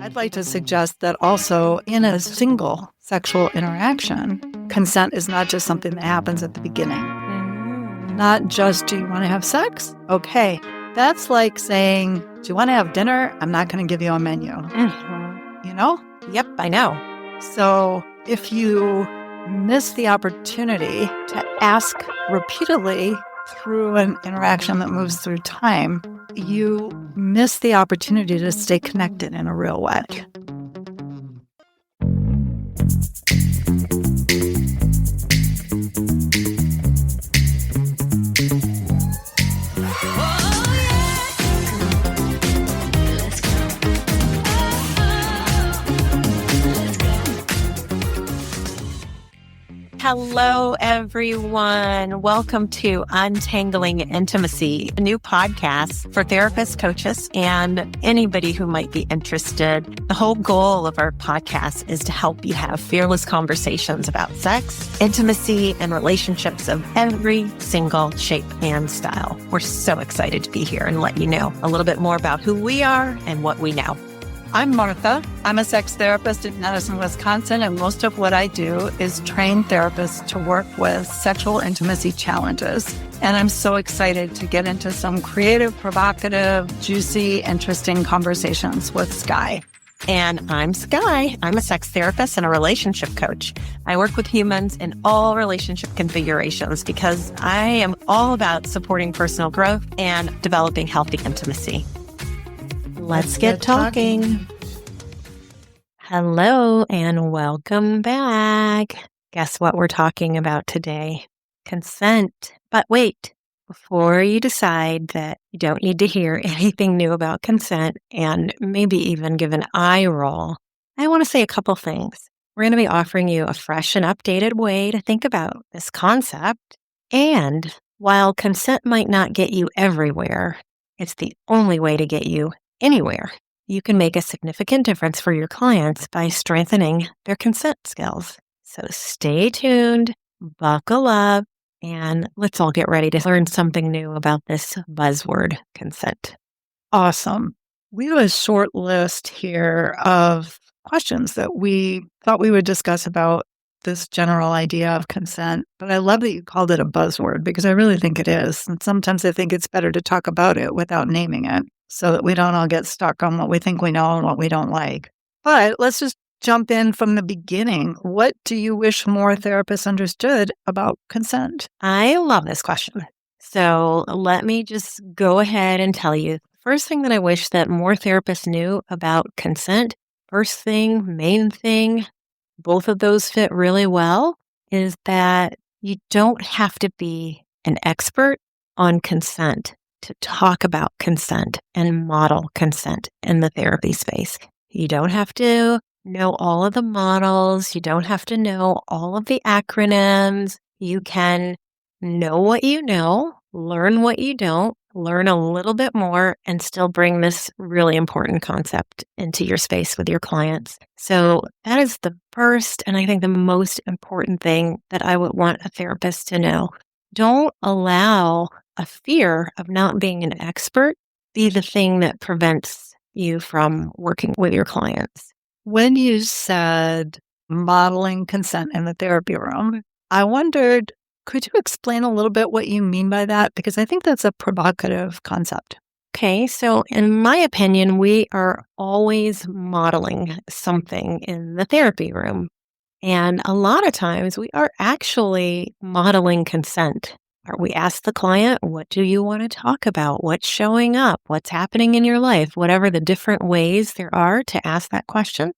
I'd like to suggest that also in a single sexual interaction, consent is not just something that happens at the beginning. Not just, do you want to have sex? Okay. That's like saying, do you want to have dinner? I'm not going to give you a menu. You know? Yep, I know. So if you miss the opportunity to ask repeatedly through an interaction that moves through time, you miss the opportunity to stay connected in a real way. Hello, everyone. Welcome to Untangling Intimacy, a new podcast for therapists, coaches, and anybody who might be interested. The whole goal of our podcast is to help you have fearless conversations about sex, intimacy, and relationships of every single shape and style. We're so excited to be here and let you know a little bit more about who we are and what we know. I'm Martha. I'm a sex therapist in Madison, Wisconsin, and most of what I do is train therapists to work with sexual intimacy challenges. And I'm so excited to get into some creative, provocative, juicy, interesting conversations with Skye. And I'm Skye. I'm a sex therapist and a relationship coach. I work with humans in all relationship configurations because I am all about supporting personal growth and developing healthy intimacy. Let's get talking. Hello and welcome back. Guess what we're talking about today? Consent. But wait, before you decide that you don't need to hear anything new about consent and maybe even give an eye roll, I want to say a couple things. We're going to be offering you a fresh and updated way to think about this concept. And while consent might not get you everywhere, it's the only way to get you anywhere. You can make a significant difference for your clients by strengthening their consent skills. So stay tuned, buckle up, and let's all get ready to learn something new about this buzzword, consent. Awesome. We have a short list here of questions that we thought we would discuss about this general idea of consent, but I love that you called it a buzzword because I really think it is. And sometimes I think it's better to talk about it without naming it, so that we don't all get stuck on what we think we know and what we don't like. But let's just jump in from the beginning. What do you wish more therapists understood about consent? I love this question. So let me just go ahead and tell you. First thing that I wish that more therapists knew about consent, first thing, main thing, both of those fit really well, is that you don't have to be an expert on consent to talk about consent and model consent in the therapy space. You don't have to know all of the models. You don't have to know all of the acronyms. You can know what you know, learn what you don't, learn a little bit more, and still bring this really important concept into your space with your clients. So that is the first, and I think the most important thing that I would want a therapist to know. Don't allow a fear of not being an expert be the thing that prevents you from working with your clients. When you said modeling consent in the therapy room, I wondered, could you explain a little bit what you mean by that? Because I think that's a provocative concept. Okay, so in my opinion, we are always modeling something in the therapy room. And a lot of times we are actually modeling consent. We ask the client, what do you want to talk about? What's showing up? What's happening in your life? Whatever the different ways there are to ask that question.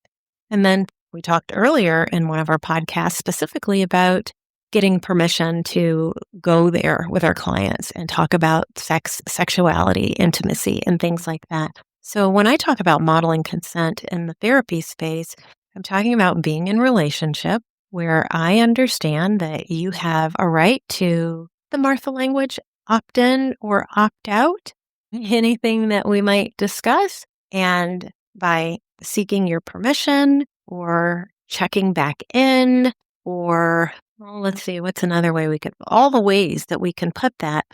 And then we talked earlier in one of our podcasts specifically about getting permission to go there with our clients and talk about sex, sexuality, intimacy, and things like that. So when I talk about modeling consent in the therapy space, I'm talking about being in relationship where I understand that you have a right to the Martha language, opt in or opt out, anything that we might discuss. And by seeking your permission or checking back in or, well, let's see, what's another way we could, all the ways that we can put that,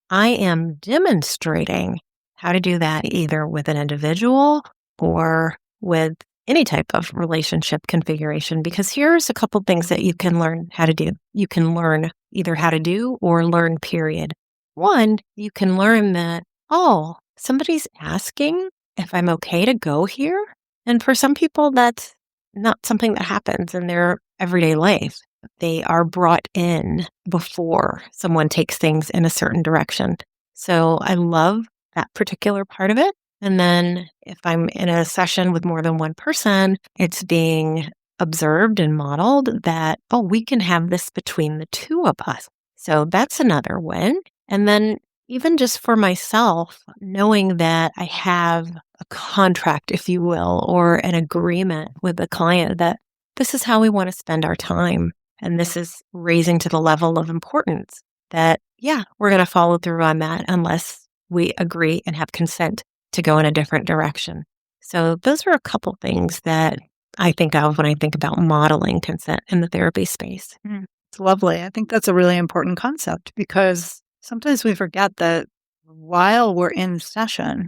I am demonstrating how to do that either with an individual or with any type of relationship configuration, because here's a couple things that you can learn how to do. You can learn either how to do or learn, period. One, you can learn that, oh, somebody's asking if I'm okay to go here. And for some people, that's not something that happens in their everyday life. They are brought in before someone takes things in a certain direction. So I love that particular part of it. And then if I'm in a session with more than one person, it's being observed and modeled that, oh, we can have this between the two of us. So that's another win. And then even just for myself, knowing that I have a contract, if you will, or an agreement with the client that this is how we want to spend our time. And this is raising to the level of importance that, yeah, we're going to follow through on that unless we agree and have consent to go in a different direction. So those are a couple things that I think of when I think about modeling consent in the therapy space. It's lovely. I think that's a really important concept because sometimes we forget that while we're in session,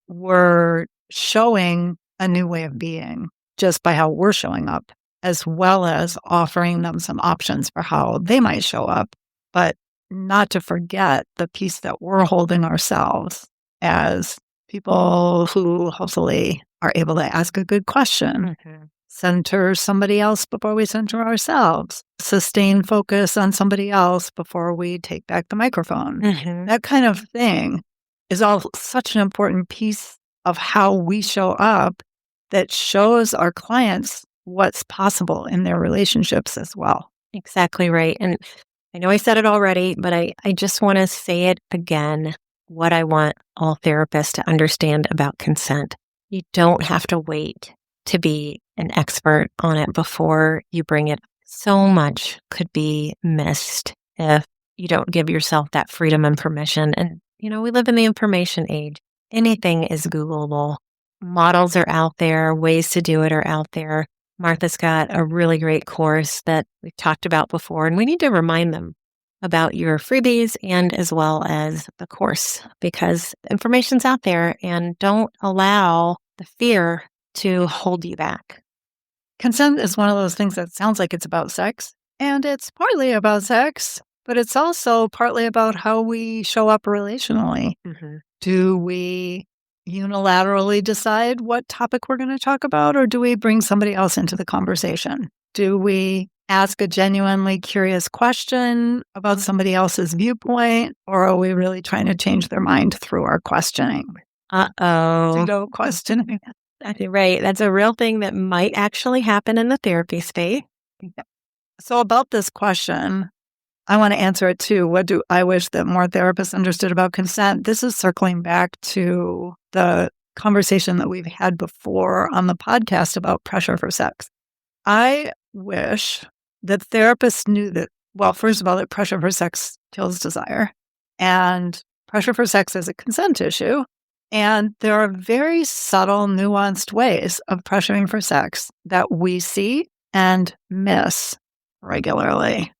we're showing a new way of being just by how we're showing up, as well as offering them some options for how they might show up, but not to forget the piece that we're holding ourselves as people who hopefully are able to ask a good question, center somebody else before we center ourselves, sustain focus on somebody else before we take back the microphone. That kind of thing is all such an important piece of how we show up that shows our clients what's possible in their relationships as well. Exactly right. And I know I said it already, but I just want to say it again, what I want all therapists to understand about consent. You don't have to wait to be an expert on it before you bring it. So much could be missed if you don't give yourself that freedom and permission. And, we live in the information age. Anything is Googleable. Models are out there. Ways to do it are out there. Martha's got a really great course that we've talked about before, and we need to remind them about your freebies and as well as the course because information's out there, and don't allow the fear to hold you back. Consent is one of those things that sounds like it's about sex, and it's partly about sex, but it's also partly about how we show up relationally. Do we unilaterally decide what topic we're going to talk about, or do we bring somebody else into the conversation? Do we ask a genuinely curious question about somebody else's viewpoint, or are we really trying to change their mind through our questioning? Pseudo questioning. Right. That's a real thing that might actually happen in the therapy space. So about this question, I want to answer it too. What do I wish that more therapists understood about consent? This is circling back to the conversation that we've had before on the podcast about pressure for sex. I wish that therapists knew that, well, first of all, that pressure for sex kills desire, and pressure for sex is a consent issue. And there are very subtle, nuanced ways of pressuring for sex that we see and miss regularly.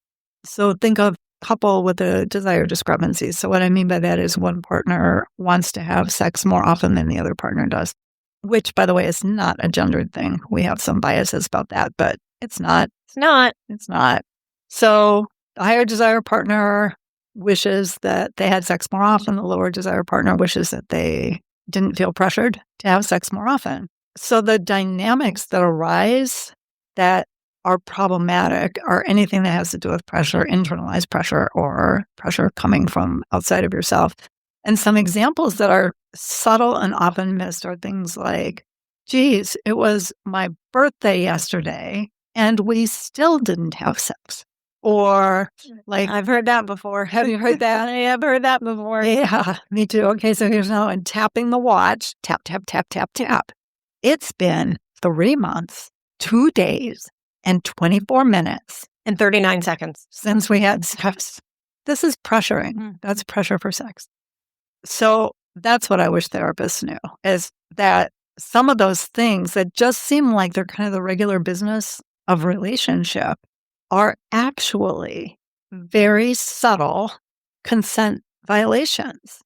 So think of a couple with a desire discrepancy. So what I mean by that is one partner wants to have sex more often than the other partner does, which, by the way, is not a gendered thing. We have some biases about that, but it's not. It's not. So the higher desire partner wishes that they had sex more often. The lower desire partner wishes that they didn't feel pressured to have sex more often. So the dynamics that arise that are problematic are anything that has to do with pressure, internalized pressure, or pressure coming from outside of yourself. And some examples that are subtle and often missed are things like, geez, it was my birthday yesterday and we still didn't have sex. Or like, I've heard that before. Have you heard that? I have heard that before. Yeah, me too. Okay, so here's now, and tapping the watch, tap, tap, tap, tap, tap. It's been 3 months, 2 days, and 24 minutes. And 39 seconds. Since we had sex. This is pressuring. That's pressure for sex. So that's what I wish therapists knew, is that some of those things that just seem like they're kind of the regular business of relationship are actually very subtle consent violations.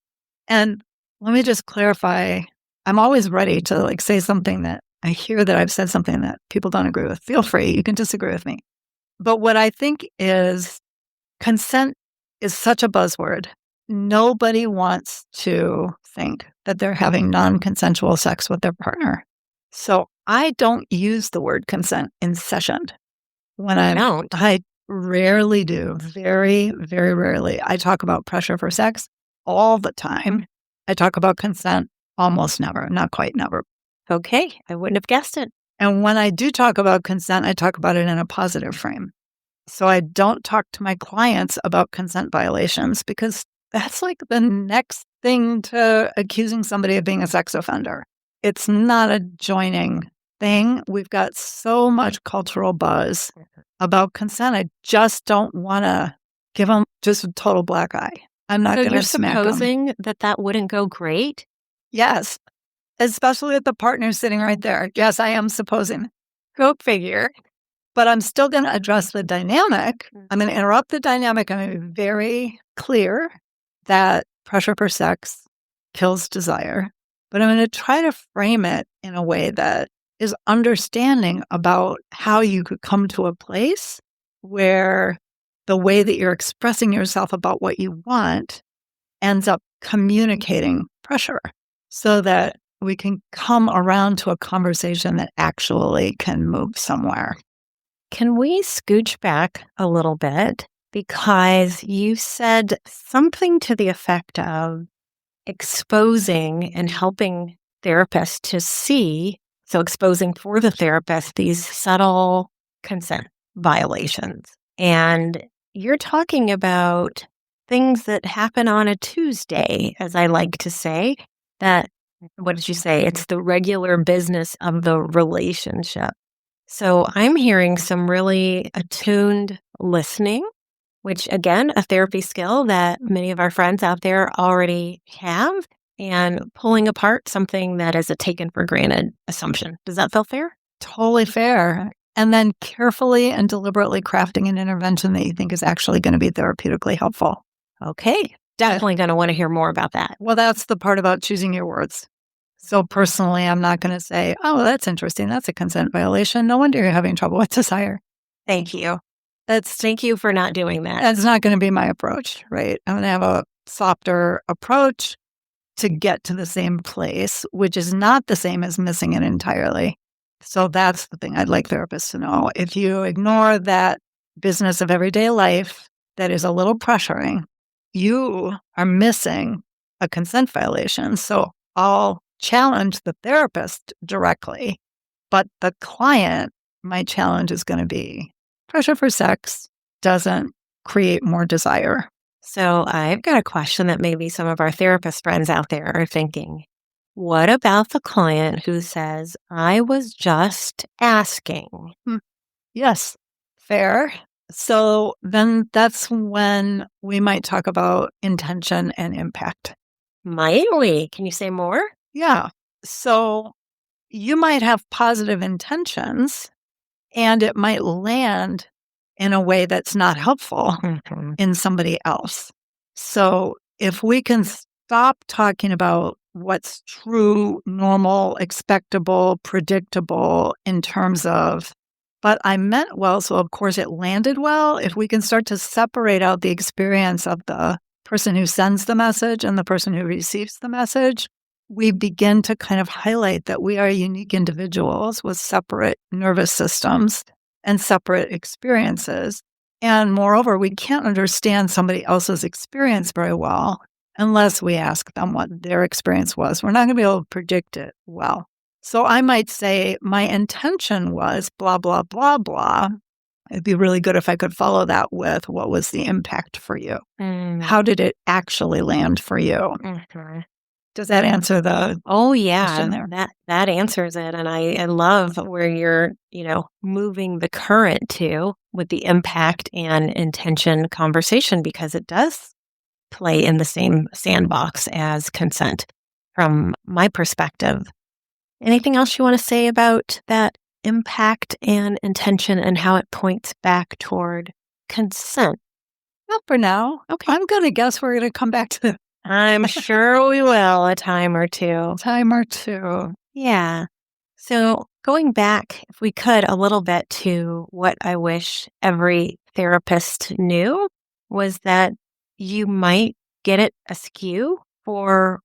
And let me just clarify, I'm always ready to say something that I hear that I've said something that people don't agree with. Feel free. You can disagree with me. But what I think is consent is such a buzzword. Nobody wants to think that they're having non-consensual sex with their partner. So I don't use the word consent in session. I rarely do. Very, very rarely. I talk about pressure for sex all the time. I talk about consent almost never, not quite never. Okay, I wouldn't have guessed it. And when I do talk about consent, I talk about it in a positive frame. So I don't talk to my clients about consent violations because that's like the next thing to accusing somebody of being a sex offender. It's not a joining thing. We've got so much cultural buzz about consent. I just don't want to give them just a total black eye. I'm not going to smack them. So you're supposing that wouldn't go great? Yes, especially with the partner sitting right there. Yes, I am supposing. Go figure. But I'm still going to address the dynamic. I'm going to interrupt the dynamic. I'm going to be very clear that pressure for sex kills desire. But I'm going to try to frame it in a way that is understanding about how you could come to a place where the way that you're expressing yourself about what you want ends up communicating pressure so that we can come around to a conversation that actually can move somewhere. Can we scooch back a little bit? Because you said something to the effect of exposing and helping therapists to see, so exposing for the therapist these subtle consent violations. And you're talking about things that happen on a Tuesday, as I like to say, that, what did you say? It's the regular business of the relationship. So I'm hearing some really attuned listening, which again, a therapy skill that many of our friends out there already have, and pulling apart something that is a taken for granted assumption. Does that feel fair? Totally fair. And then carefully and deliberately crafting an intervention that you think is actually going to be therapeutically helpful. Okay. Definitely going to want to hear more about that. Well, that's the part about choosing your words. So personally, I'm not going to say, oh, that's interesting. That's a consent violation. No wonder you're having trouble with desire. Thank you. Thank you for not doing that. That's not going to be my approach, right? I'm going to have a softer approach to get to the same place, which is not the same as missing it entirely. So that's the thing I'd like therapists to know. If you ignore that business of everyday life that is a little pressuring, you are missing a consent violation. So I'll challenge the therapist directly, but the client, my challenge is going to be pressure for sex doesn't create more desire. So I've got a question that maybe some of our therapist friends out there are thinking. What about the client who says, I was just asking? Yes, fair. So then that's when we might talk about intention and impact. Might we? Can you say more? Yeah. So you might have positive intentions and it might land in a way that's not helpful in somebody else. So if we can stop talking about what's true, normal, expectable, predictable in terms of, but I meant well, so of course it landed well. If we can start to separate out the experience of the person who sends the message and the person who receives the message, we begin to kind of highlight that we are unique individuals with separate nervous systems and separate experiences. And moreover, we can't understand somebody else's experience very well unless we ask them what their experience was. We're not going to be able to predict it well. So I might say, my intention was blah, blah, blah, blah. It'd be really good if I could follow that with what was the impact for you? How did it actually land for you? Does that answer the question there? That answers it. And I love where you're, moving the current to with the impact and intention conversation, because it does play in the same sandbox as consent from my perspective. Anything else you want to say about that impact and intention and how it points back toward consent? Not for now. Okay. I'm going to guess we're going to come back to I'm sure we will a time or two. time or two. Yeah. So, going back, if we could, a little bit to what I wish every therapist knew was that you might get it askew for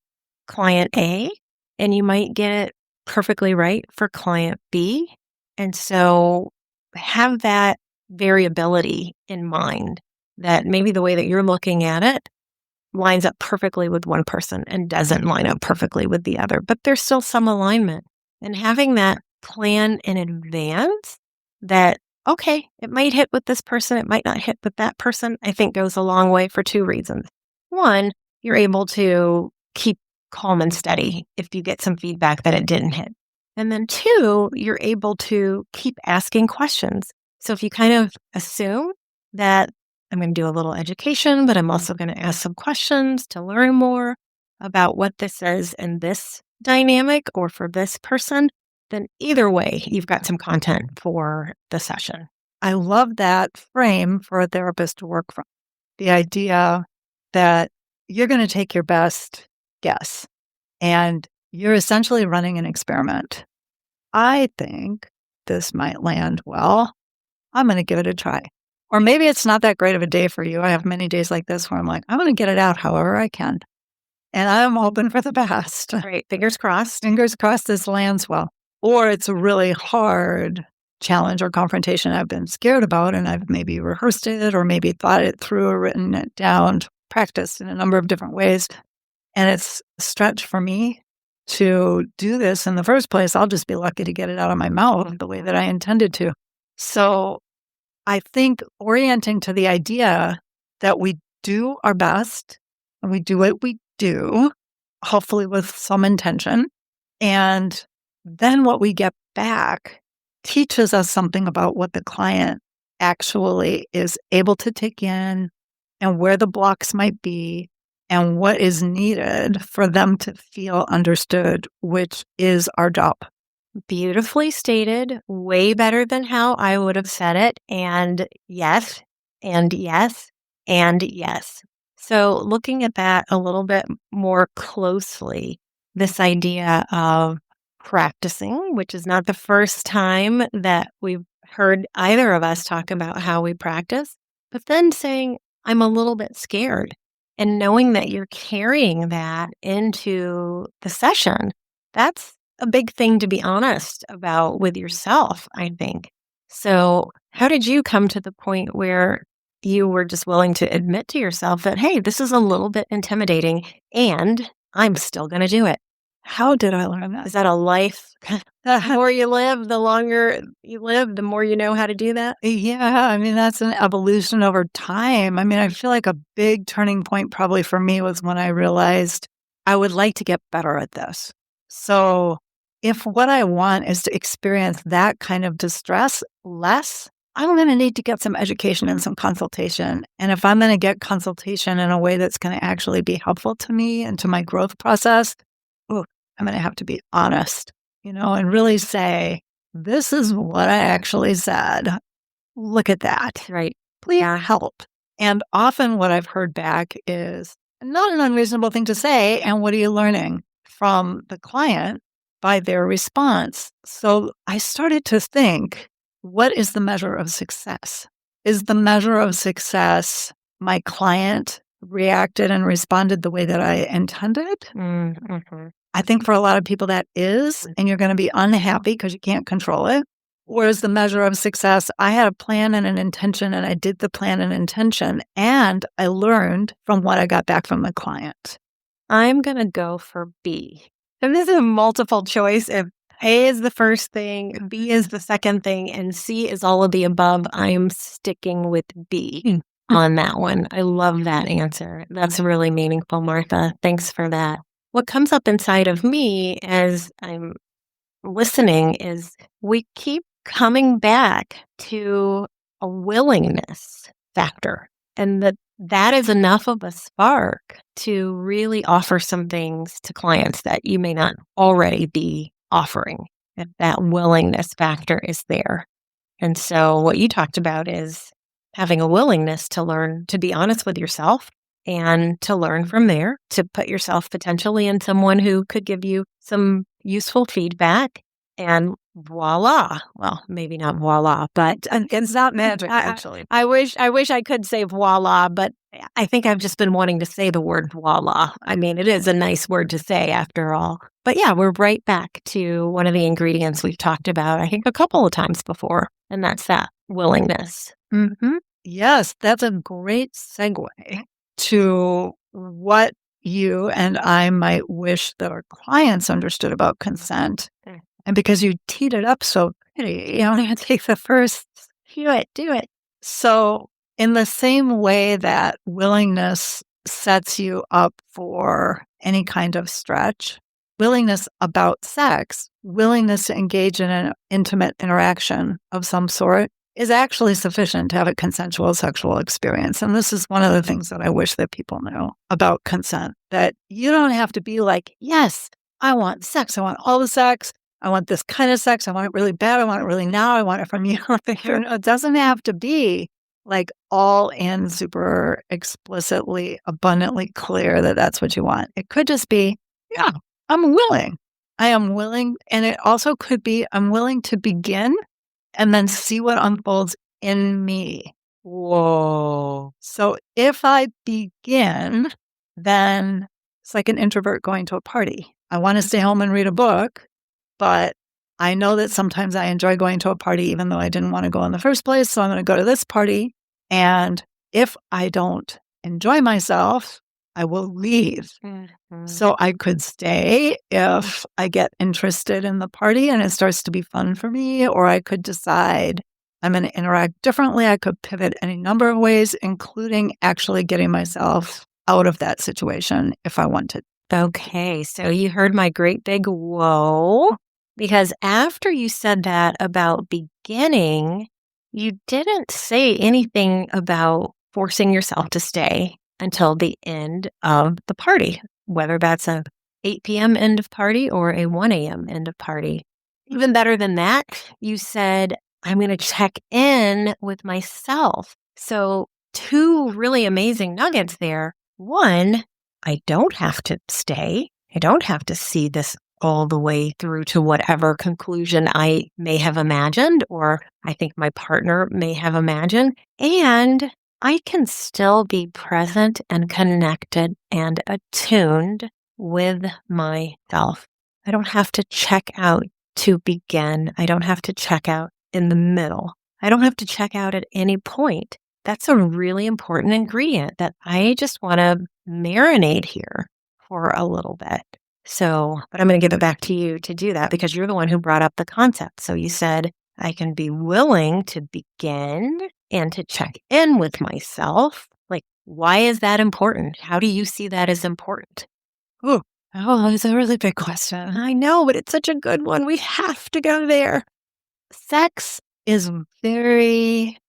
client A, and you might get it perfectly right for client B. And so, have that variability in mind that maybe the way that you're looking at it lines up perfectly with one person and doesn't line up perfectly with the other, but there's still some alignment. And having that plan in advance that, okay, it might hit with this person, it might not hit with that person, I think goes a long way for two reasons. One, you're able to keep calm and steady if you get some feedback that it didn't hit. And then two, you're able to keep asking questions. So if you kind of assume that I'm going to do a little education, but I'm also going to ask some questions to learn more about what this is in this dynamic or for this person, then either way, you've got some content for the session. I love that frame for a therapist to work from. The idea that you're going to take your best guess and you're essentially running an experiment. I think this might land well. I'm going to give it a try. Or maybe it's not that great of a day for you. I have many days like this where I'm like, I'm going to get it out however I can. And I'm hoping for the best. Right. Fingers crossed. Fingers crossed this lands well. Or it's a really hard challenge or confrontation I've been scared about, and I've maybe rehearsed it or maybe thought it through or written it down, practiced in a number of different ways. And it's a stretch for me to do this in the first place. I'll just be lucky to get it out of my mouth the way that I intended to. So I think orienting to the idea that we do our best and we do what we do, hopefully with some intention, and then what we get back teaches us something about what the client actually is able to take in and where the blocks might be and what is needed for them to feel understood, which is our job. Beautifully stated, way better than how I would have said it. And yes, and yes, and yes. So, looking at that a little bit more closely, this idea of practicing, which is not the first time that we've heard either of us talk about how we practice, but then saying, I'm a little bit scared. And knowing that you're carrying that into the session, that's a big thing to be honest about with yourself, I think. So, how did you come to the point where you were just willing to admit to yourself that, hey, this is a little bit intimidating and I'm still going to do it? How did I learn that? Is that a life? The more you live, the longer you live, the more you know how to do that? Yeah, I mean, that's an evolution over time. I mean, I feel like a big turning point probably for me was when I realized I would like to get better at this. So if what I want is to experience that kind of distress less, I'm going to need to get some education and some consultation. And if I'm going to get consultation in a way that's going to actually be helpful to me and to my growth process, I'm going to have to be honest, and really say, this is what I actually said. Look at that. Right. Please help. And often what I've heard back is not an unreasonable thing to say. And what are you learning from the client by their response? So I started to think, what is the measure of success? Is the measure of success my client reacted and responded the way that I intended? Mm-hmm. I think for a lot of people that is, and you're going to be unhappy because you can't control it. Whereas the measure of success, I had a plan and an intention, and I did the plan and intention, and I learned from what I got back from the client. I'm going to go for B. And this is a multiple choice. If A is the first thing, B is the second thing, and C is all of the above, I'm sticking with B on that one. I love that answer. That's really meaningful, Martha. Thanks for that. What comes up inside of me as I'm listening is we keep coming back to a willingness factor, and that is enough of a spark to really offer some things to clients that you may not already be offering. If that willingness factor is there. And so what you talked about is having a willingness to learn to be honest with yourself and to learn from there, to put yourself potentially in someone who could give you some useful feedback And voila. Well, maybe not voila, but It's not magic, I, actually. I wish I could say voila, but I think I've just been wanting to say the word voila. I mean, it is a nice word to say after all. But yeah, we're right back to one of the ingredients we've talked about, I think, a couple of times before, and that's that willingness. Mm-hmm. Yes, that's a great segue to what you and I might wish that our clients understood about consent. Mm. And because you teed it up so pretty, you only have to take the first, do it. So, in the same way that willingness sets you up for any kind of stretch, willingness about sex, willingness to engage in an intimate interaction of some sort is actually sufficient to have a consensual sexual experience. And this is one of the things that I wish that people knew about consent, that you don't have to be like, yes, I want sex. I want all the sex. I want this kind of sex. I want it really bad. I want it really now. I want it from you. It doesn't have to be like all in super explicitly, abundantly clear that that's what you want. It could just be, yeah, I'm willing. I am willing. And it also could be, I'm willing to begin and then see what unfolds in me. Whoa. So if I begin, then it's like an introvert going to a party. I want to stay home and read a book, but I know that sometimes I enjoy going to a party even though I didn't want to go in the first place. So I'm going to go to this party. And if I don't enjoy myself, I will leave. Mhm. So I could stay if I get interested in the party and it starts to be fun for me, or I could decide I'm going to interact differently. I could pivot any number of ways, including actually getting myself out of that situation if I wanted. Okay, so you heard my great big whoa, because after you said that about beginning, you didn't say anything about forcing yourself to stay until the end of the party, whether that's a 8 p.m. end of party or a 1 a.m. end of party. Even better than that, you said, I'm going to check in with myself. So, two really amazing nuggets there. One, I don't have to stay. I don't have to see this all the way through to whatever conclusion I may have imagined, or I think my partner may have imagined. And I can still be present and connected and attuned with myself. I don't have to check out to begin. I don't have to check out in the middle. I don't have to check out at any point. That's a really important ingredient that I just want to marinate here for a little bit. So, but I'm going to give it back to you to do that because you're the one who brought up the concept. So you said, I can be willing to begin and to check in with myself. Like, why is that important? How do you see that as important? Oh, that's a really big question. I know, but it's such a good one. We have to go there. Sex is very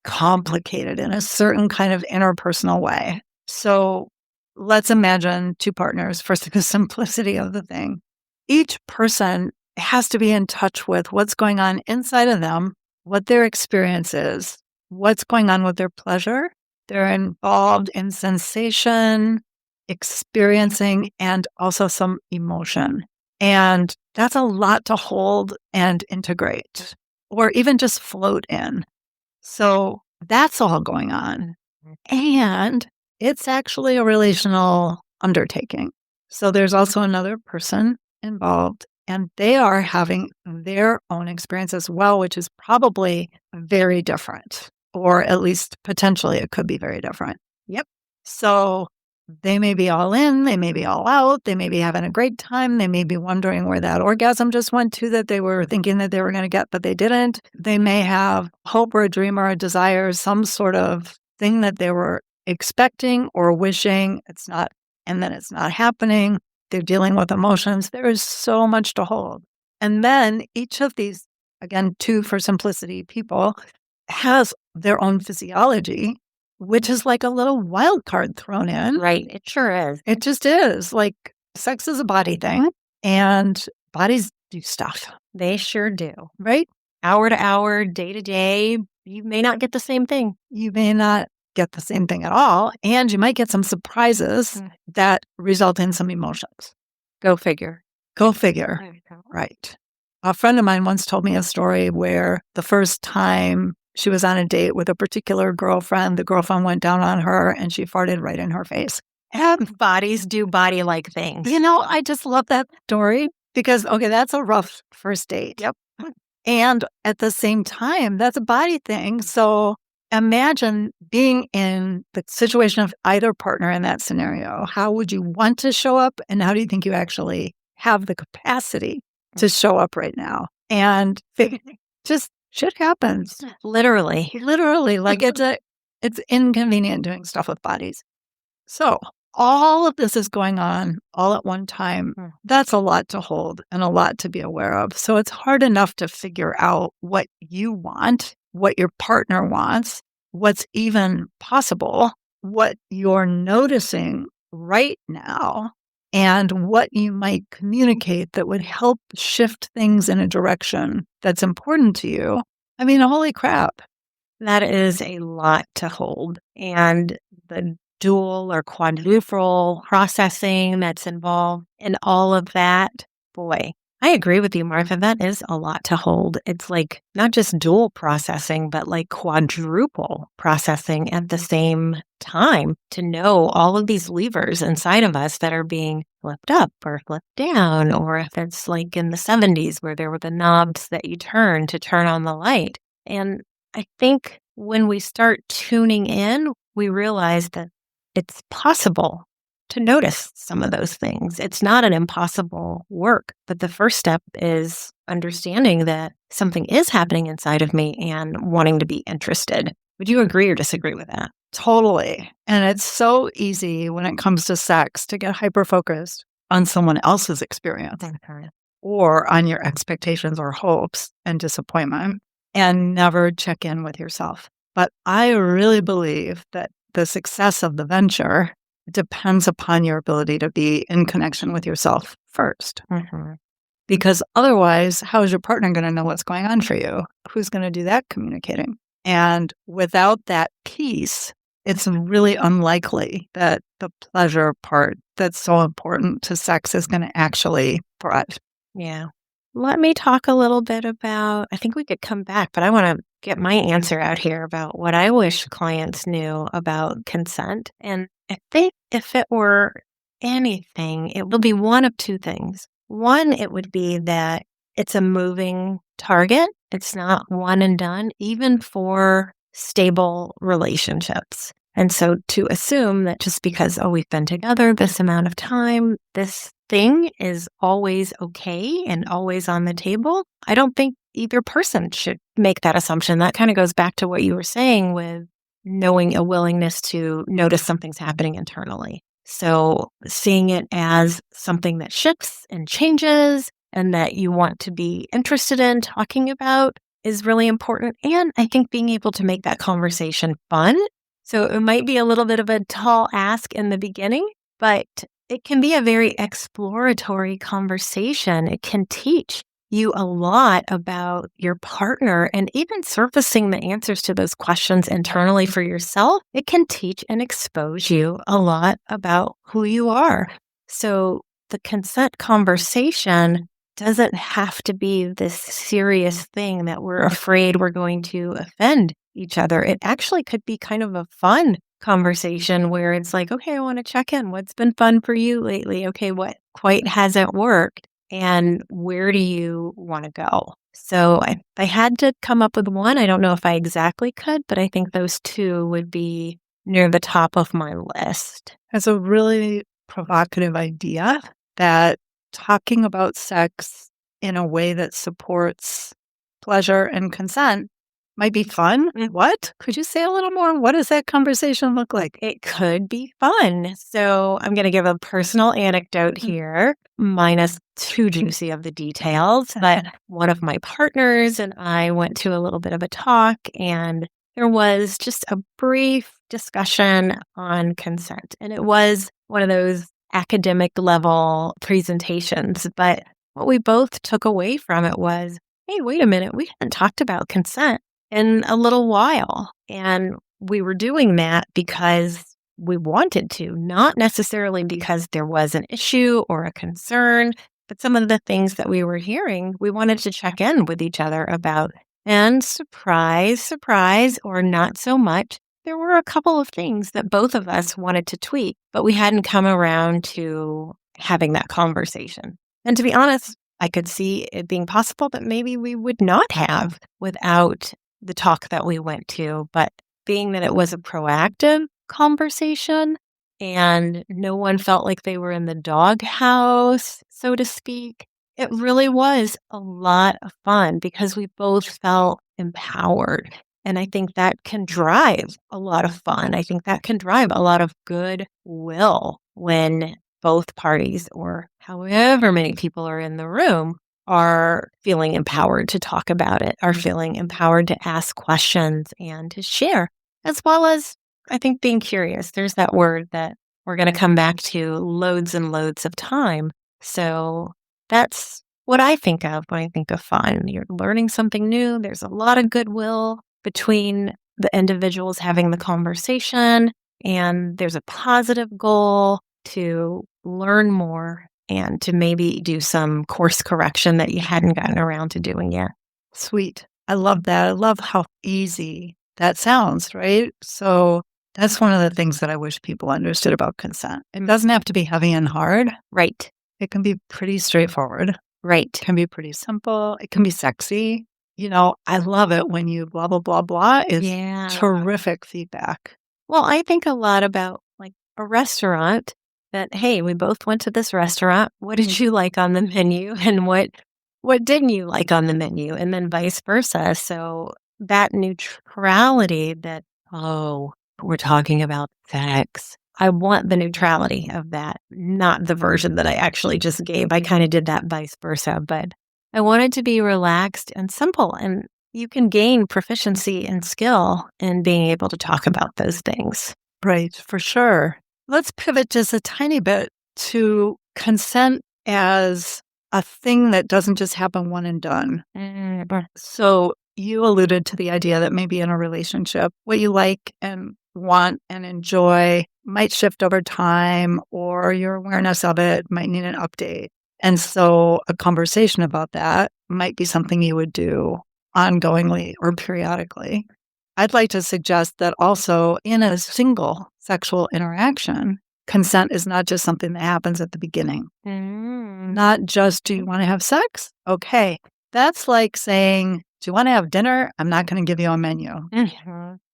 complicated in a certain kind of interpersonal way. So let's imagine two partners for the simplicity of the thing. Each person has to be in touch with what's going on inside of them, what their experience is, what's going on with their pleasure. They're involved in sensation, experiencing, and also some emotion. And that's a lot to hold and integrate, or even just float in. So that's all going on. And it's actually a relational undertaking. So there's also another person involved, and they are having their own experience as well, which is probably very different, or at least potentially it could be very different. Yep. So they may be all in, they may be all out, they may be having a great time, they may be wondering where that orgasm just went to that they were thinking that they were going to get, but they didn't. They may have hope or a dream or a desire, some sort of thing that they were expecting or wishing. It's not, and then it's not happening. They're dealing with emotions. There is so much to hold. And then each of these, again, two for simplicity people, has their own physiology, which is like a little wild card thrown in. Right. It sure is. It just is. Like, sex is a body thing, and bodies do stuff, They sure do. right? Hour to hour, day to day, you may not get the same thing. You may not get the same thing at all, and you might get some surprises that result in some emotions. Go figure. Go figure. There you go. Right. A friend of mine once told me a story where the first time she was on a date with a particular girlfriend, the girlfriend went down on her and she farted right in her face. And, Bodies do body-like things. I just love that story because, okay, that's a rough first date. Yep. And at the same time, that's a body thing. So imagine being in the situation of either partner in that scenario. How would you want to show up? And how do you think you actually have the capacity to show up right now? And just shit happens. Literally. Literally, like it's inconvenient doing stuff with bodies. So all of this is going on all at one time. That's a lot to hold and a lot to be aware of. So it's hard enough to figure out what you want, what your partner wants, what's even possible, what you're noticing right now, and what you might communicate that would help shift things in a direction that's important to you. I mean, holy crap. That is a lot to hold. And the dual or quadruple processing that's involved in all of that, boy, I agree with you, Martha. That is a lot to hold. It's like not just dual processing, but like quadruple processing at the same time to know all of these levers inside of us that are being flipped up or flipped down, or if it's like in the 70s where there were the knobs that you turn to turn on the light. And I think when we start tuning in, we realize that it's possible to notice some of those things. It's not an impossible work, but the first step is understanding that something is happening inside of me and wanting to be interested. Would you agree or disagree with that? Totally. And it's so easy when it comes to sex to get hyper-focused on someone else's experience or on your expectations or hopes and disappointment and never check in with yourself. But I really believe that the success of the venture depends upon your ability to be in connection with yourself first. Because otherwise, how is your partner going to know what's going on for you? Who's going to do that communicating? And without that piece, it's really unlikely that the pleasure part that's so important to sex is going to actually thrive. Yeah. Let me talk a little bit about, I think we could come back, but I want to get my answer out here about what I wish clients knew about consent. And I think if it were anything, it will be one of two things. One, it would be that it's a moving target. It's not one and done, even for stable relationships. And so to assume that just because, we've been together this amount of time, this thing is always okay and always on the table, I don't think either person should make that assumption. That kind of goes back to what you were saying with knowing a willingness to notice something's happening internally. So seeing it as something that shifts and changes and that you want to be interested in talking about is really important. And I think being able to make that conversation fun. So it might be a little bit of a tall ask in the beginning, but it can be a very exploratory conversation. It can teach you a lot about your partner, and even surfacing the answers to those questions internally for yourself. It can teach and expose you a lot about who you are. So the consent conversation doesn't have to be this serious thing that we're afraid we're going to offend each other. It actually could be kind of a fun conversation where it's like, okay, I want to check in. What's been fun for you lately? Okay, what quite hasn't worked? And where do you want to go? So if I had to come up with one, I don't know if I exactly could, but I think those two would be near the top of my list. That's a really provocative idea that talking about sex in a way that supports pleasure and consent might be fun. What? Could you say a little more? What does that conversation look like? It could be fun. So I'm going to give a personal anecdote here, minus too juicy of the details. But one of my partners and I went to a little bit of a talk, and there was just a brief discussion on consent. And it was one of those academic level presentations. But what we both took away from it was, hey, wait a minute, we hadn't talked about consent in a little while. And we were doing that because we wanted to, not necessarily because there was an issue or a concern, But some of the things that we were hearing, we wanted to check in with each other about. And surprise, surprise, or not so much, there were a couple of things that both of us wanted to tweak, but we hadn't come around to having that conversation. And to be honest, I could see it being possible that maybe we would not have without the talk that we went to. But being that it was a proactive conversation and no one felt like they were in the doghouse, so to speak, it really was a lot of fun because we both felt empowered. And I think that can drive a lot of fun. I think that can drive a lot of goodwill when both parties, or however many people are in the room, are feeling empowered to talk about it, are feeling empowered to ask questions and to share, as well as, I think, being curious. There's that word that we're going to come back to loads and loads of time. So that's what I think of when I think of fun. You're learning something new. There's a lot of goodwill between the individuals having the conversation, and there's a positive goal to learn more and to maybe do some course correction that you hadn't gotten around to doing yet. Sweet. I love that. I love how easy that sounds, right? So that's one of the things that I wish people understood about consent. It doesn't have to be heavy and hard. Right. It can be pretty straightforward. Right. It can be pretty simple. It can be sexy. I love it when you blah, blah, blah, blah is terrific feedback. Well, I think a lot about like a restaurant that, hey, we both went to this restaurant. What did you like on the menu? And what didn't you like on the menu? And then vice versa. So that neutrality that, oh, we're talking about sex. I want the neutrality of that, not the version that I actually just gave. I kind of did that vice versa, but I want it to be relaxed and simple. And you can gain proficiency and skill in being able to talk about those things. Right, for sure. Let's pivot just a tiny bit to consent as a thing that doesn't just happen one and done. So you alluded to the idea that maybe in a relationship, what you like and want and enjoy might shift over time, or your awareness of it might need an update. And so a conversation about that might be something you would do ongoingly or periodically. I'd like to suggest that also in a single sexual interaction, consent is not just something that happens at the beginning. Not just, do you want to have sex? Okay. That's like saying, do you want to have dinner? I'm not going to give you a menu.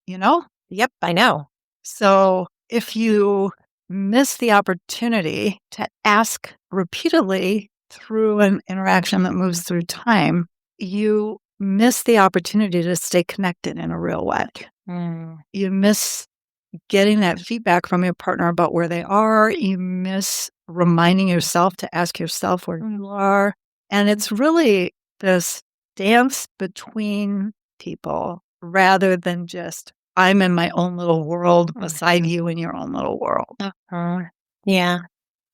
You know? Yep, I know. So if you miss the opportunity to ask repeatedly through an interaction that moves through time, you miss the opportunity to stay connected in a real way. You miss getting that feedback from your partner about where they are. You miss reminding yourself to ask yourself where you are. And it's really this dance between people rather than just, I'm in my own little world beside you in your own little world. Yeah,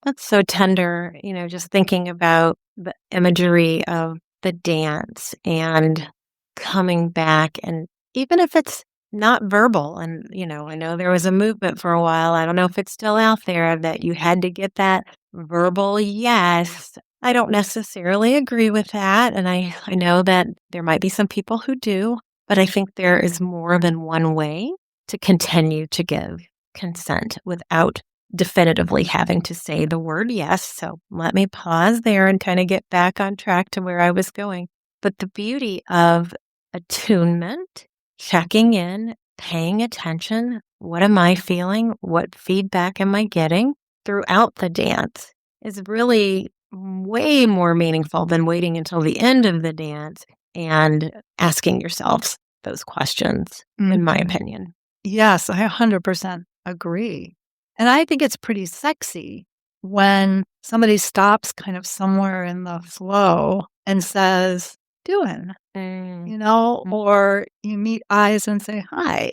that's so tender, just thinking about the imagery of the dance and coming back. And even if it's not verbal, and, I know there was a movement for a while, I don't know if it's still out there, that you had to get that verbal yes. I don't necessarily agree with that. And I know that there might be some people who do, but I think there is more than one way to continue to give consent without definitively having to say the word yes. So let me pause there and kind of get back on track to where I was going. But the beauty of attunement, checking in, paying attention, what am I feeling? What feedback am I getting throughout the dance is really way more meaningful than waiting until the end of the dance and asking yourselves those questions, in my opinion. Yes, I 100% agree. And I think it's pretty sexy when somebody stops kind of somewhere in the flow and says, doing, or you meet eyes and say, hi,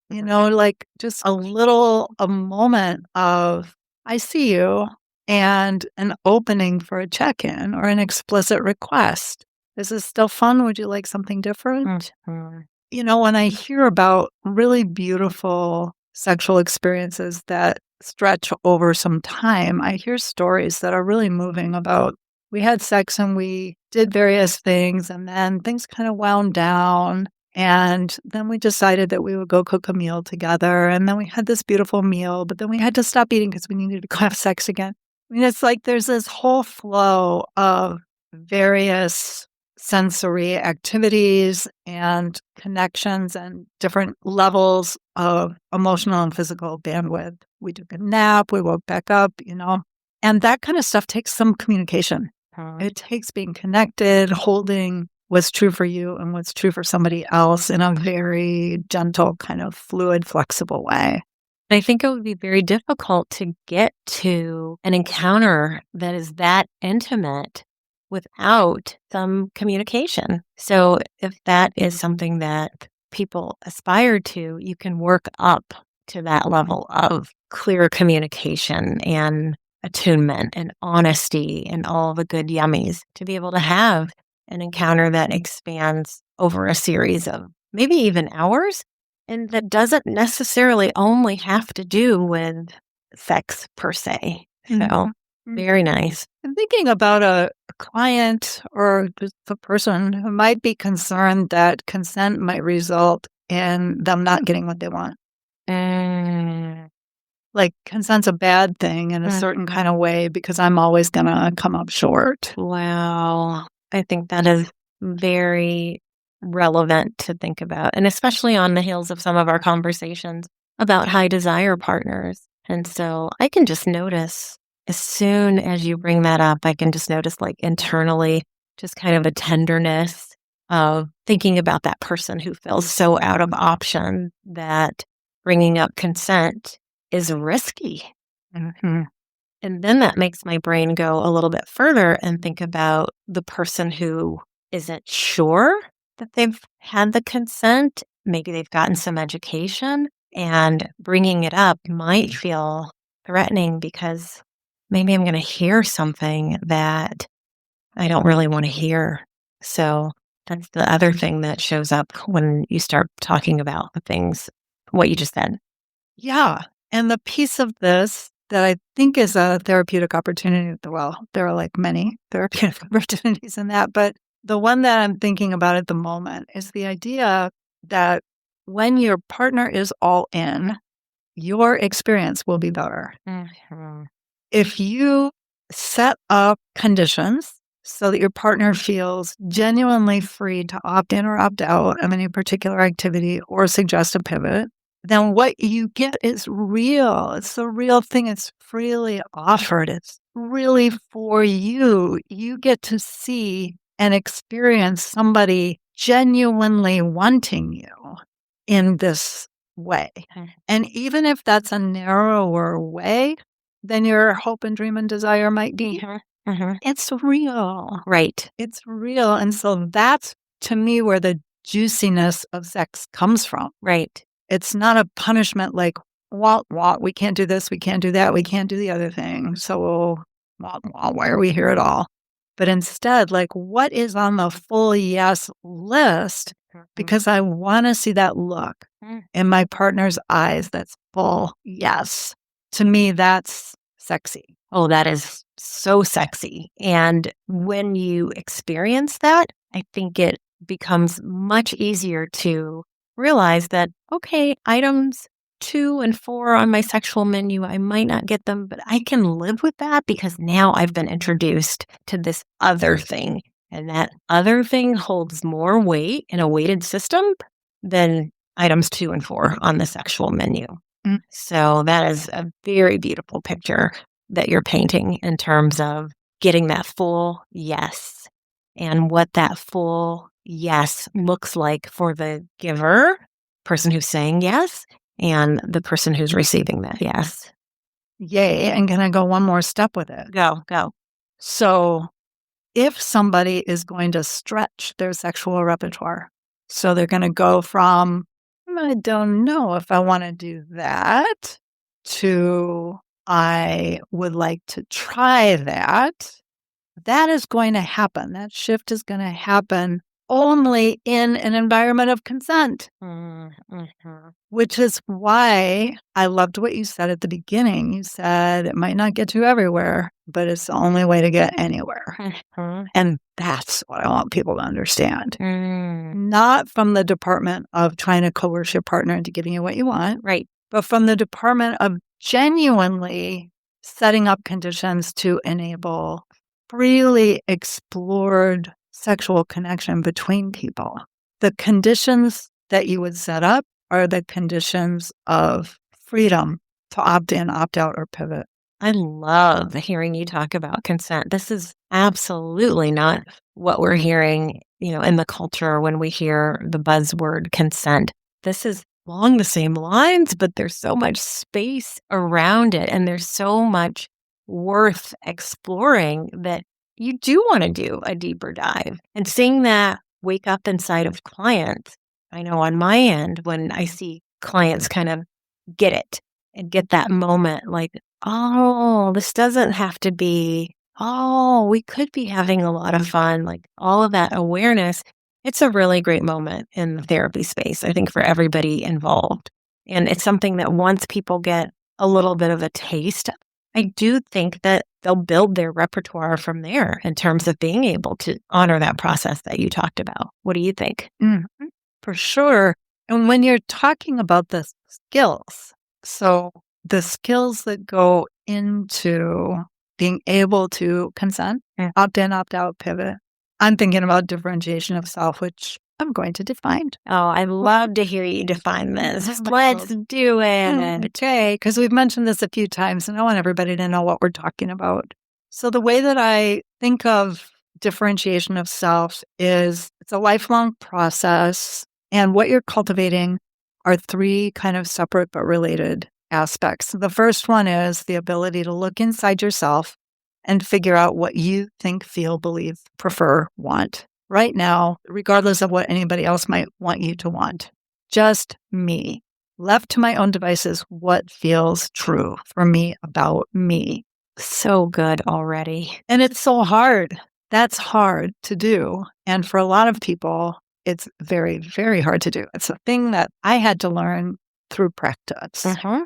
like just a moment of, I see you, and an opening for a check-in or an explicit request. This is still fun. Would you like something different? When I hear about really beautiful sexual experiences that stretch over some time, I hear stories that are really moving about We had sex and we did various things, and then things kind of wound down. And then we decided that we would go cook a meal together. And then we had this beautiful meal, but then we had to stop eating because we needed to go have sex again. I mean, it's like there's this whole flow of various sensory activities and connections and different levels of emotional and physical bandwidth. We took a nap, we woke back up, and that kind of stuff takes some communication. It takes being connected, holding what's true for you and what's true for somebody else in a very gentle, kind of fluid, flexible way. I think it would be very difficult to get to an encounter that is that intimate without some communication. So if that is something that people aspire to, you can work up to that level of clear communication and attunement and honesty and all the good yummies to be able to have an encounter that expands over a series of maybe even hours. And that doesn't necessarily only have to do with sex per se. So very nice. I'm thinking about a client or just a person who might be concerned that consent might result in them not getting what they want. Like consent's a bad thing in a certain kind of way because I'm always going to come up short. Wow. I think that is very relevant to think about, and especially on the heels of some of our conversations about high desire partners. And so I can just notice as soon as you bring that up, I can just notice like internally, just kind of a tenderness of thinking about that person who feels so out of option that bringing up consent is risky. And then that makes my brain go a little bit further and think about the person who isn't sure that they've had the consent. Maybe they've gotten some education, and bringing it up might feel threatening because maybe I'm going to hear something that I don't really want to hear. So that's the other thing that shows up when you start talking about the things, what you just said. Yeah. And the piece of this that I think is a therapeutic opportunity, well, there are like many therapeutic opportunities in that, but the one that I'm thinking about at the moment is the idea that when your partner is all in, your experience will be better. If you set up conditions so that your partner feels genuinely free to opt in or opt out of any particular activity or suggest a pivot, then what you get is real. It's the real thing. It's freely offered. It's really for you. You get to see and experience somebody genuinely wanting you in this way. And even if that's a narrower way than your hope and dream and desire might be, it's real. Right. It's real. And so that's, to me, where the juiciness of sex comes from. Right. It's not a punishment like, wah, wah, we can't do this, we can't do that, we can't do the other thing. So, wah, wah, why are we here at all? But instead, like, what is on the full yes list? Because I want to see that look in my partner's eyes that's full yes. To me, that's sexy. Oh, that is so sexy. And when you experience that, I think it becomes much easier to realize that, okay, items 2 and 4 on my sexual menu, I might not get them, but I can live with that because now I've been introduced to this other thing. And that other thing holds more weight in a weighted system than items 2 and 4 on the sexual menu. So that is a very beautiful picture that you're painting in terms of getting that full yes and what that full yes looks like for the giver, person who's saying yes, and the person who's receiving that yes. Yay. And can I go one more step with it? Go. So if somebody is going to stretch their sexual repertoire, so they're going to go from, I don't know if I want to do that, to I would like to try that, that is going to happen. That shift is going to happen only in an environment of consent, Mm-hmm. which is why I loved what you said at the beginning. You said it might not get you everywhere, but it's the only way to get anywhere. Mm-hmm. And that's what I want people to understand. Mm. Not from the department of trying to coerce your partner into giving you what you want, Right. but from the department of genuinely setting up conditions to enable freely explored sexual connection between people. The conditions that you would set up are the conditions of freedom to opt in, opt out, or pivot. I love hearing you talk about consent. This is absolutely not what we're hearing, in the culture when we hear the buzzword consent. This is along the same lines, but there's so much space around it and there's so much worth exploring that you do want to do a deeper dive. And seeing that wake up inside of clients, I know on my end, when I see clients kind of get it and get that moment like, oh, this doesn't have to be, oh, we could be having a lot of fun, like all of that awareness. It's a really great moment in the therapy space, I think, for everybody involved. And it's something that once people get a little bit of a taste, I do think that they'll build their repertoire from there in terms of being able to honor that process that you talked about. What do you think? Mm-hmm. For sure. And when you're talking about the skills, so the skills that go into being able to consent, opt in, opt out, pivot, I'm thinking about differentiation of self, which I'm going to define. Oh, I love to hear you define this. Let's do it. Okay, because we've mentioned this a few times, and I want everybody to know what we're talking about. So the way that I think of differentiation of self is it's a lifelong process, and what you're cultivating are three kind of separate but related aspects. The first one is the ability to look inside yourself and figure out what you think, feel, believe, prefer, want right now, regardless of what anybody else might want you to want. Just me. Left to my own devices, what feels true for me about me. So good already. And it's so hard. That's hard to do. And for a lot of people, it's very, very hard to do. It's a thing that I had to learn through practice. Mm-hmm.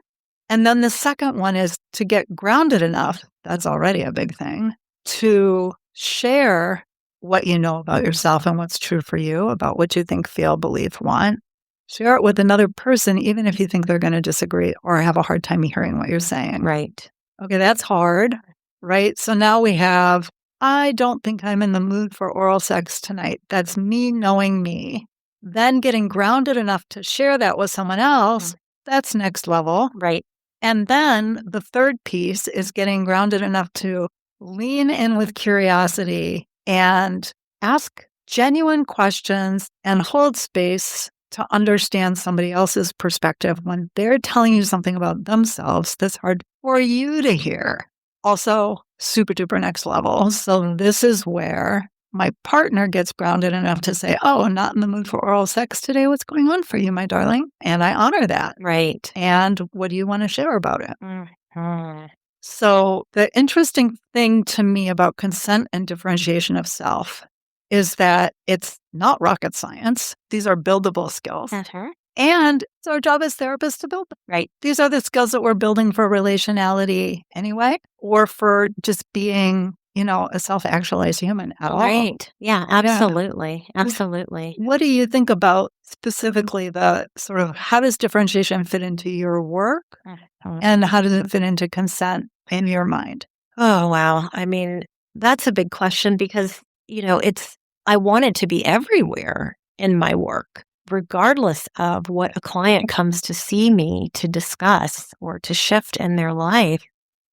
And then the second one is to get grounded enough, that's already a big thing, to share what you know about yourself and what's true for you, about what you think, feel, believe, want. Share it with another person, even if you think they're going to disagree or have a hard time hearing what you're saying. Right. Okay, that's hard, right? So now we have, I don't think I'm in the mood for oral sex tonight. That's me knowing me. Then getting grounded enough to share that with someone else, that's next level. Right. And then the third piece is getting grounded enough to lean in with curiosity and ask genuine questions and hold space to understand somebody else's perspective when they're telling you something about themselves that's hard for you to hear. Also, super duper next level. So this is where my partner gets grounded enough to say, oh, I'm not in the mood for oral sex today. What's going on for you, my darling? And I honor that. Right. And what do you want to share about it? Mm-hmm. So the interesting thing to me about consent and differentiation of self is that it's not rocket science. These are buildable skills. Mm-hmm. And it's our job as therapists to build them. Right. These are the skills that we're building for relationality anyway, or for just being, a self-actualized human at all. Right. Yeah, absolutely. Yeah. Absolutely. What do you think about specifically the sort of how does differentiation fit into your work and how does it fit into consent in your mind? Oh, wow. I mean, that's a big question because, I want it to be everywhere in my work, regardless of what a client comes to see me to discuss or to shift in their life.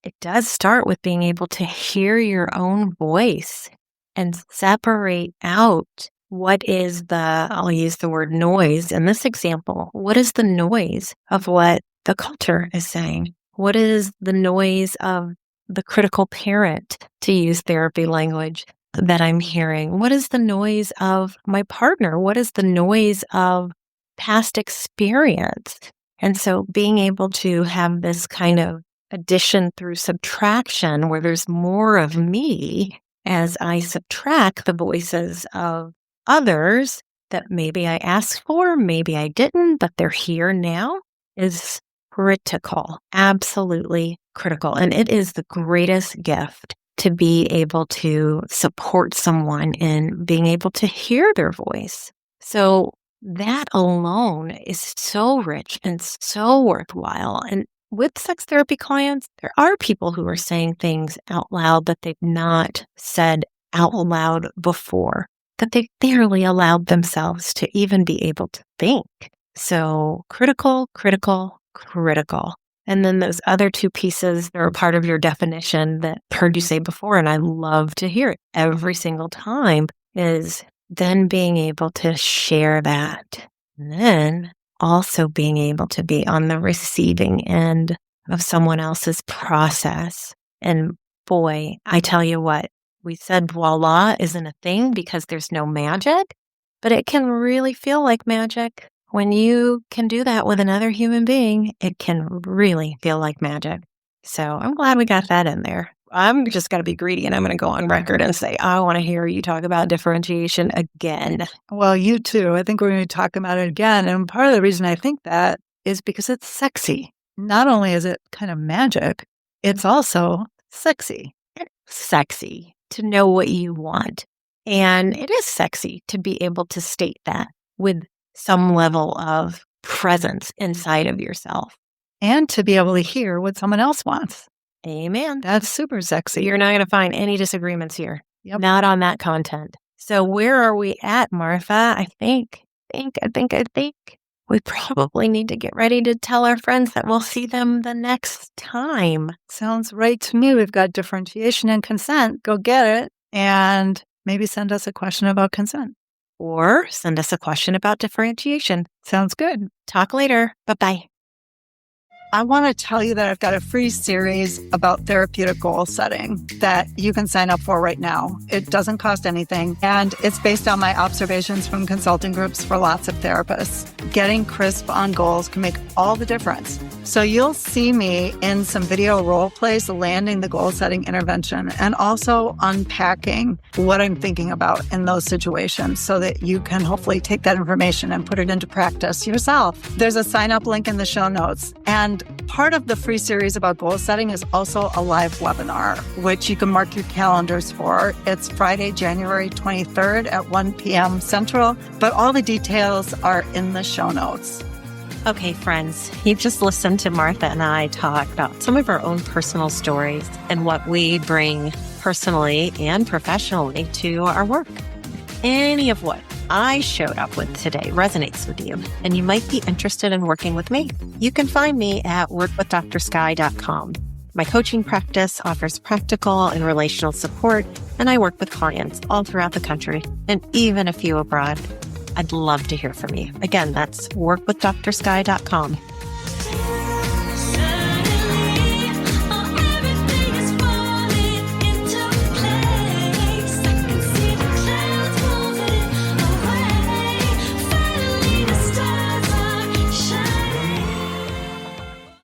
It does start with being able to hear your own voice and separate out what is I'll use the word noise in this example. What is the noise of what the culture is saying? What is the noise of the critical parent, to use therapy language, that I'm hearing? What is the noise of my partner? What is the noise of past experience? And so being able to have this kind of addition through subtraction where there's more of me as I subtract the voices of others that maybe I asked for, maybe I didn't, but they're here now is critical, absolutely critical. And it is the greatest gift to be able to support someone in being able to hear their voice. So that alone is so rich and so worthwhile. And with sex therapy clients, there are people who are saying things out loud that they've not said out loud before, that they barely allowed themselves to even be able to think. So critical, critical, critical. And then those other two pieces, they're a part of your definition that I've heard you say before, and I love to hear it every single time, is then being able to share that. And then also being able to be on the receiving end of someone else's process. And boy, I tell you what, we said voila isn't a thing because there's no magic, but it can really feel like magic. When you can do that with another human being, it can really feel like magic. So I'm glad we got that in there. I'm just going to be greedy and I'm going to go on record and say, I want to hear you talk about differentiation again. Well, you too. I think we're going to talk about it again. And part of the reason I think that is because it's sexy. Not only is it kind of magic, it's also sexy. Sexy to know what you want. And it is sexy to be able to state that with some level of presence inside of yourself. And to be able to hear what someone else wants. Amen. That's super sexy. You're not going to find any disagreements here. Yep. Not on that content. So where are we at, Martha? I think we probably need to get ready to tell our friends that we'll see them the next time. Sounds right to me. We've got differentiation and consent. Go get it. And maybe send us a question about consent. Or send us a question about differentiation. Sounds good. Talk later. Bye-bye. I want to tell you that I've got a free series about therapeutic goal setting that you can sign up for right now. It doesn't cost anything, and it's based on my observations from consulting groups for lots of therapists. Getting crisp on goals can make all the difference. So you'll see me in some video role plays landing the goal setting intervention and also unpacking what I'm thinking about in those situations so that you can hopefully take that information and put it into practice yourself. There's a sign up link in the show notes. And part of the free series about goal setting is also a live webinar, which you can mark your calendars for. It's Friday, January 23rd at 1 p.m. Central, but all the details are in the show notes. Okay, friends, you've just listened to Martha and I talk about some of our own personal stories and what we bring personally and professionally to our work. Any of what I showed up with today resonates with you, and you might be interested in working with me. You can find me at workwithdraskye.com. My coaching practice offers practical and relational support, and I work with clients all throughout the country and even a few abroad. I'd love to hear from you. Again, that's workwithdraskye.com.